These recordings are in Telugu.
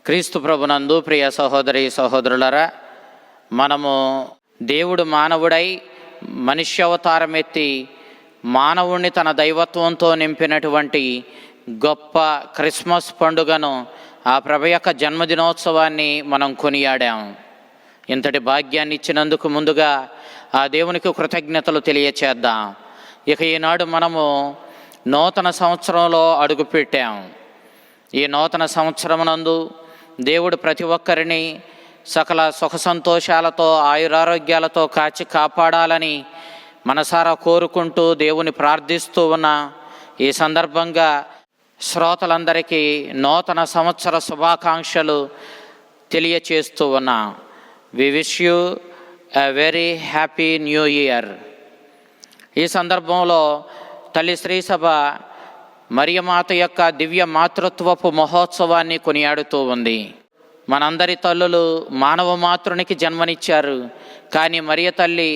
క్రీస్తు ప్రభునందు ప్రియ సహోదరి సహోదరులరా, మనము దేవుడు మానవుడై మనుష్యావతారం ఎత్తి మానవుణ్ణి తన దైవత్వంతో నింపినటువంటి గొప్ప క్రిస్మస్ పండుగను, ఆ ప్రభు యొక్క జన్మదినోత్సవాన్ని మనం కొనియాడాం. ఇంతటి భాగ్యాన్ని ఇచ్చినందుకు ముందుగా ఆ దేవునికి కృతజ్ఞతలు తెలియచేద్దాం. ఇక ఈనాడు మనము నూతన సంవత్సరంలో అడుగుపెట్టాం. ఈ నూతన సంవత్సరమునందు దేవుడు ప్రతి ఒక్కరిని సకల సుఖ సంతోషాలతో ఆయురారోగ్యాలతో కాచి కాపాడాలని మనసారా కోరుకుంటూ దేవుని ప్రార్థిస్తూ ఉన్న ఈ సందర్భంగా శ్రోతలందరికీ నూతన సంవత్సర శుభాకాంక్షలు తెలియచేస్తూ ఉన్నా. We wish you a very happy new year. ఈ సందర్భంలో తల్లి శ్రీసభ మరియమాత యొక్క దివ్య మాతృత్వపు మహోత్సవాన్ని కొనియాడుతూ ఉంది. మనందరి తల్లులు మానవ మాతృనికి జన్మనిచ్చారు, కానీ మరియ తల్లి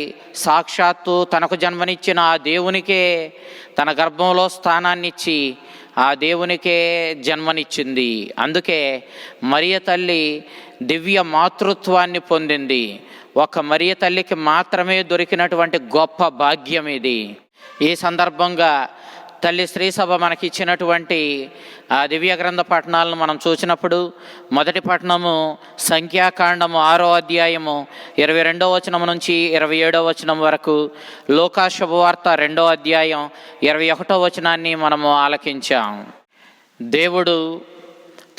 సాక్షాత్తు తనకు జన్మనిచ్చిన ఆ దేవునికే తన గర్భంలో స్థానాన్నిచ్చి ఆ దేవునికే జన్మనిచ్చింది. అందుకే మరియ తల్లి దివ్య మాతృత్వాన్ని పొందింది. ఒక మరియ తల్లికి మాత్రమే దొరికినటువంటి గొప్ప భాగ్యం ఇది. ఈ సందర్భంగా తల్లి శ్రీసభ మనకిచ్చినటువంటి ఆ దివ్య గ్రంథ పఠనాలను మనం చూసినప్పుడు, మొదటి పఠనము సంఖ్యాకాండము 6వ అధ్యాయము 22వ వచనం నుంచి 27వ వచనం వరకు, లూకా శుభవార్త 2వ అధ్యాయం 21వ వచనాన్ని మనము ఆలకించాం. దేవుడు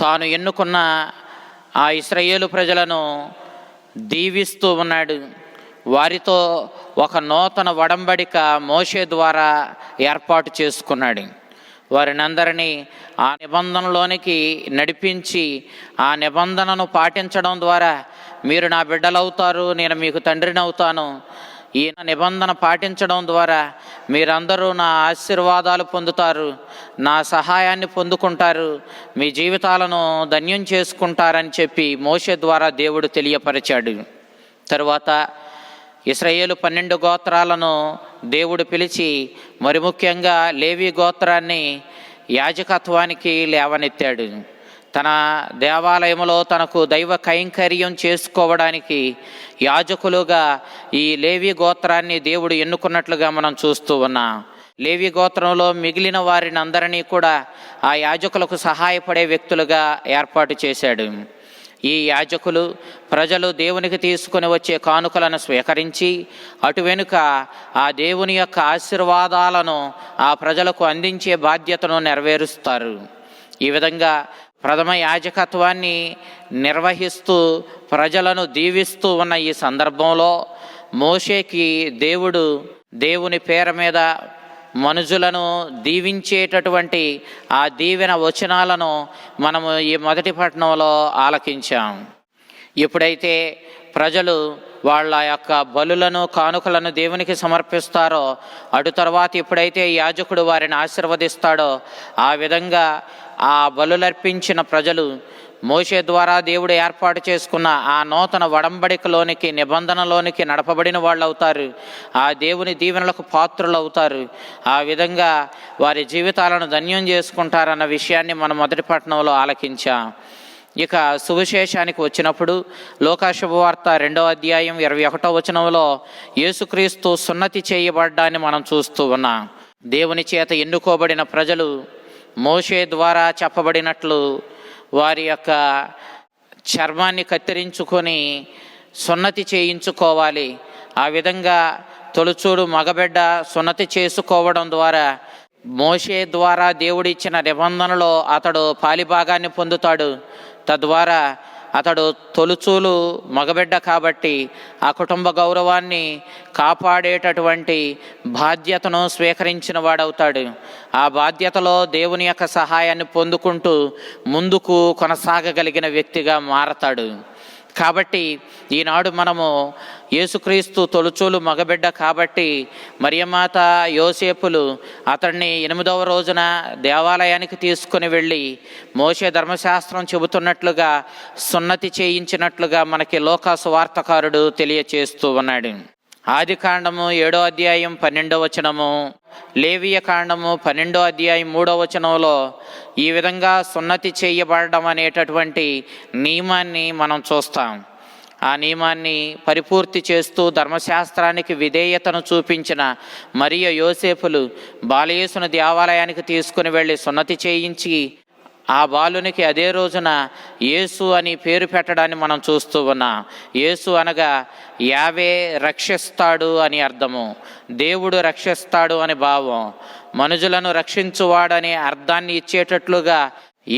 తాను ఎన్నుకున్న ఆ ఇశ్రాయేలు ప్రజలను దీవిస్తూ ఉన్నాడు. వారితో ఒక నూతన ఒడంబడిక మోషే ద్వారా ఏర్పాటు చేసుకున్నాడు. వారిని అందరినీ ఆ నిబంధనలోనికి నడిపించి ఆ నిబంధనను పాటించడం ద్వారా మీరు నా బిడ్డలవుతారు, నేను మీకు తండ్రిని అవుతాను. ఈ నిబంధన పాటించడం ద్వారా మీరందరూ నా ఆశీర్వాదాలు పొందుతారు, నా సహాయాన్ని పొందుకుంటారు, మీ జీవితాలను ధన్యం చేసుకుంటారని చెప్పి మోషే ద్వారా దేవుడు తెలియపరిచాడు. తరువాత ఇశ్రాయేలు 12 గోత్రాలను దేవుడు పిలిచి మరి ముఖ్యంగా లేవి గోత్రాన్ని యాజకత్వానికి లేవనెత్తాడు. తన దేవాలయంలో తనకు దైవ కైంకర్యం చేసుకోవడానికి యాజకులుగా ఈ లేవి గోత్రాన్ని దేవుడు ఎన్నుకున్నట్లుగా మనం చూస్తూ ఉన్నాం. లేవి గోత్రంలో మిగిలిన వారిని అందరినీ కూడా ఆ యాజకులకు సహాయపడే వ్యక్తులుగా ఏర్పాటు చేశాడు. ఈ యాజకులు ప్రజలు దేవునికి తీసుకుని వచ్చే కానుకలను స్వీకరించి అటు వెనుక ఆ దేవుని యొక్క ఆశీర్వాదాలను ఆ ప్రజలకు అందించే బాధ్యతను నెరవేరుస్తారు. ఈ విధంగా ప్రథమ యాజకత్వాన్ని నిర్వహిస్తూ ప్రజలను దీవిస్తూ ఉన్న ఈ సందర్భంలో మోషేకి దేవుడు దేవుని పేరు మీద మనుషులను దీవించేటటువంటి ఆ దీవెన వచనాలను మనము ఈ మొదటి పట్టణంలో ఆలకించాం. ఎప్పుడైతే ప్రజలు వాళ్ళ యొక్క బలులను కానుకలను దేవునికి సమర్పిస్తారో, అటు తర్వాత ఎప్పుడైతే యాజకుడు వారిని ఆశీర్వదిస్తాడో, ఆ విధంగా ఆ బలులర్పించిన ప్రజలు మోషే ద్వారా దేవుడు ఏర్పాటు చేసుకున్న ఆ నూతన ఒడంబడికలోనికి నిబంధనలోనికి నడపబడిన వాళ్ళు అవుతారు. ఆ దేవుని దీవెనలకు పాత్రులు అవుతారు. ఆ విధంగా వారి జీవితాలను ధన్యం చేసుకుంటారన్న విషయాన్ని మనం మొదటి పట్టణంలో ఆలకించాం. ఇక సువిశేషానికి వచ్చినప్పుడు లూకా శుభవార్త 2వ అధ్యాయం 21వ వచనంలో యేసుక్రీస్తు సున్నతి చేయబడ్డాన్ని మనం చూస్తూ ఉన్నాం. దేవుని చేత ఎన్నుకోబడిన ప్రజలు మోషే ద్వారా చెప్పబడినట్లు వారి యొక్క చర్మాన్ని కత్తిరించుకొని సున్నతి చేయించుకోవాలి. ఆ విధంగా తొలుచూడు మగబిడ్డ సున్నతి చేసుకోవడం ద్వారా మోషే ద్వారా దేవుడిచ్చిన నిబంధనలో అతడు పాలిభాగాన్ని పొందుతాడు. తద్వారా అతడు తొలుచూలు మగబిడ్డ కాబట్టి ఆ కుటుంబ గౌరవాన్ని కాపాడేటటువంటి బాధ్యతను స్వీకరించిన వాడవుతాడు. ఆ బాధ్యతలో దేవుని యొక్క సహాయాన్ని పొందుకుంటూ ముందుకు కొనసాగగలిగిన వ్యక్తిగా మారతాడు. కాబట్టి ఈనాడు మనము యేసుక్రీస్తు తొలుచూలు మగబిడ్డ కాబట్టి మరియమాత యోసేపులు అతన్ని 8వ రోజున దేవాలయానికి తీసుకుని వెళ్ళి మోషే ధర్మశాస్త్రం చెబుతున్నట్లుగా సున్నతి చేయించినట్లుగా మనకి లూకా సువార్తకారుడు తెలియచేస్తూ ఉన్నాడు. ఆది కాండము 7వ అధ్యాయం 12వ వచనము, లేవియ కాండము 12వ అధ్యాయం 3వ వచనంలో ఈ విధంగా సున్నతి చేయబడడం అనేటటువంటి నియమాన్ని మనం చూస్తాం. ఆ నియమాన్ని పరిపూర్తి చేస్తూ ధర్మశాస్త్రానికి విధేయతను చూపించిన మరియ యోసేపులు బాలయేసును దేవాలయానికి తీసుకుని వెళ్ళి సున్నతి చేయించి ఆ బాలునికి అదే రోజున యేసు అని పేరు పెట్టడాన్ని మనం చూస్తూ ఉన్నాం. యేసు అనగా యావే రక్షిస్తాడు అని అర్థము, దేవుడు రక్షిస్తాడు అని భావం. మనుషులను రక్షించువాడనే అర్థాన్ని ఇచ్చేటట్లుగా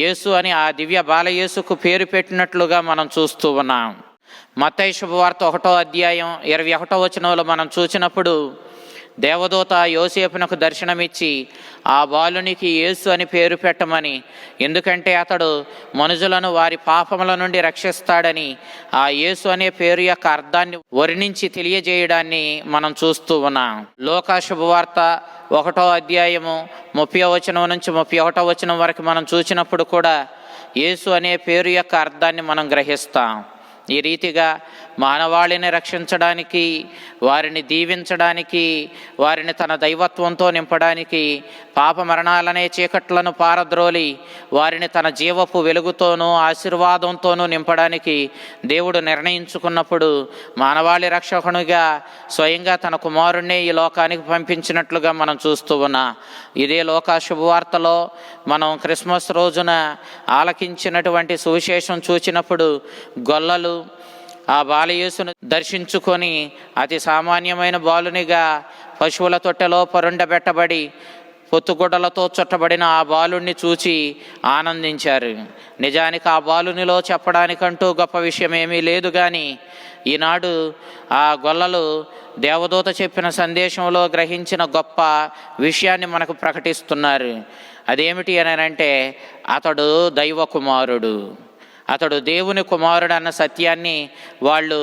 యేసు అని ఆ దివ్య బాలయేసుకు పేరు పెట్టినట్లుగా మనం చూస్తూ ఉన్నాం. మత్తయి శుభవార్త 1వ అధ్యాయం 21వ వచనంలో మనం చూసినప్పుడు దేవదూత యోసేపునకు దర్శనమిచ్చి ఆ బాలునికి యేసు అని పేరు పెట్టమని, ఎందుకంటే అతడు మనుషులను వారి పాపముల నుండి రక్షిస్తాడని ఆ యేసు అనే పేరు యొక్క అర్థాన్ని వర్ణించి తెలియజేయడాన్ని మనం చూస్తూ ఉన్నాం. లోకా శుభవార్త 1వ అధ్యాయము 30వ వచనం నుంచి 31వ వచనం వరకు మనం చూసినప్పుడు కూడా యేసు అనే పేరు యొక్క అర్థాన్ని మనం గ్రహిస్తాం. ఈ రీతిగా మానవాళిని రక్షించడానికి, వారిని దీవించడానికి, వారిని తన దైవత్వంతో నింపడానికి, పాప మరణాలనే చీకట్లను పారద్రోలి వారిని తన జీవపు వెలుగుతోనూ ఆశీర్వాదంతోనూ నింపడానికి దేవుడు నిర్ణయించుకున్నప్పుడు మానవాళి రక్షకునిగా స్వయంగా తన కుమారుణ్ణి ఈ లోకానికి పంపించినట్లుగా మనం చూస్తూ ఉన్నాం. ఇదే లోకా శుభవార్తలో మనం క్రిస్మస్ రోజున ఆలకించినటువంటి సువిశేషం చూచినప్పుడు గొల్లలు ఆ బాలయేసును దర్శించుకొని అతి సామాన్యమైన బాలునిగా పశువుల తొట్టెలో పరుండబెట్టబడి పొత్తుగుడ్డలతో చుట్టబడిన ఆ బాలుణ్ణి చూచి ఆనందించారు. నిజానికి ఆ బాలునిలో చెప్పడానికంటూ గొప్ప విషయం ఏమీ లేదు, కానీ ఈనాడు ఆ గొల్లలు దేవదూత చెప్పిన సందేశంలో గ్రహించిన గొప్ప విషయాన్ని మనకు ప్రకటిస్తున్నారు. అదేమిటి అని అంటే, అతడు దైవ కుమారుడు, అతడు దేవుని కుమారుడు అన్న సత్యాన్ని వాళ్ళు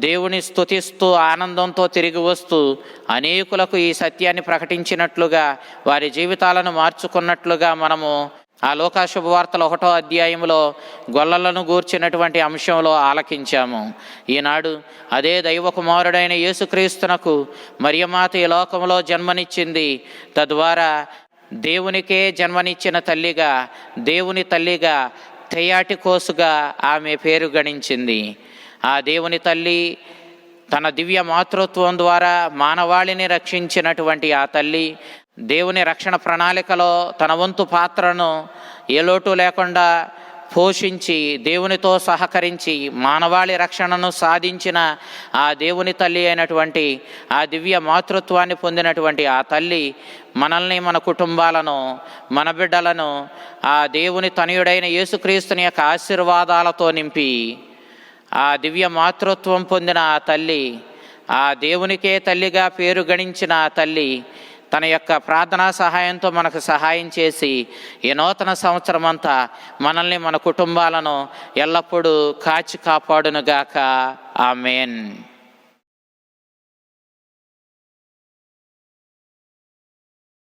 దేవుని స్తుతిస్తూ ఆనందంతో తిరిగి వస్తూ అనేకులకు ఈ సత్యాన్ని ప్రకటించినట్లుగా, వారి జీవితాలను మార్చుకున్నట్లుగా మనము ఆ లోకా శుభవార్తల 1వ అధ్యాయంలో గొల్లలను గూర్చినటువంటి అంశంలో ఆలకించాము. ఈనాడు అదే దైవ కుమారుడైన యేసుక్రీస్తునకు మరియమాత ఈ లోకంలో జన్మనిచ్చింది. తద్వారా దేవునికే జన్మనిచ్చిన తల్లిగా, దేవుని తల్లిగా, థెయాటికోసుగా ఆమె పేరు గణించింది. ఆ దేవుని తల్లి తన దివ్య మాతృత్వం ద్వారా మానవాళిని రక్షించినటువంటి ఆ తల్లి దేవుని రక్షణ ప్రణాళికలో తన వంతు పాత్రను ఏ లోటు లేకుండా పోషించి దేవునితో సహకరించి మానవాళి రక్షణను సాధించిన ఆ దేవుని తల్లి అయినటువంటి ఆ దివ్య మాతృత్వాన్ని పొందినటువంటి ఆ తల్లి మనల్ని, మన కుటుంబాలను, మన బిడ్డలను ఆ దేవుని తనయుడైన యేసుక్రీస్తుని యొక్క ఆశీర్వాదాలతో నింపి ఆ దివ్య మాతృత్వం పొందిన ఆ తల్లి, ఆ దేవునికే తల్లిగా పేరు గణించిన ఆ తల్లి తన యొక్క ప్రార్థనా సహాయంతో మనకు సహాయం చేసి ఈ నూతన సంవత్సరం అంతా మనల్ని, మన కుటుంబాలను ఎల్లప్పుడూ కాచి కాపాడునుగాక. ఆమేన్.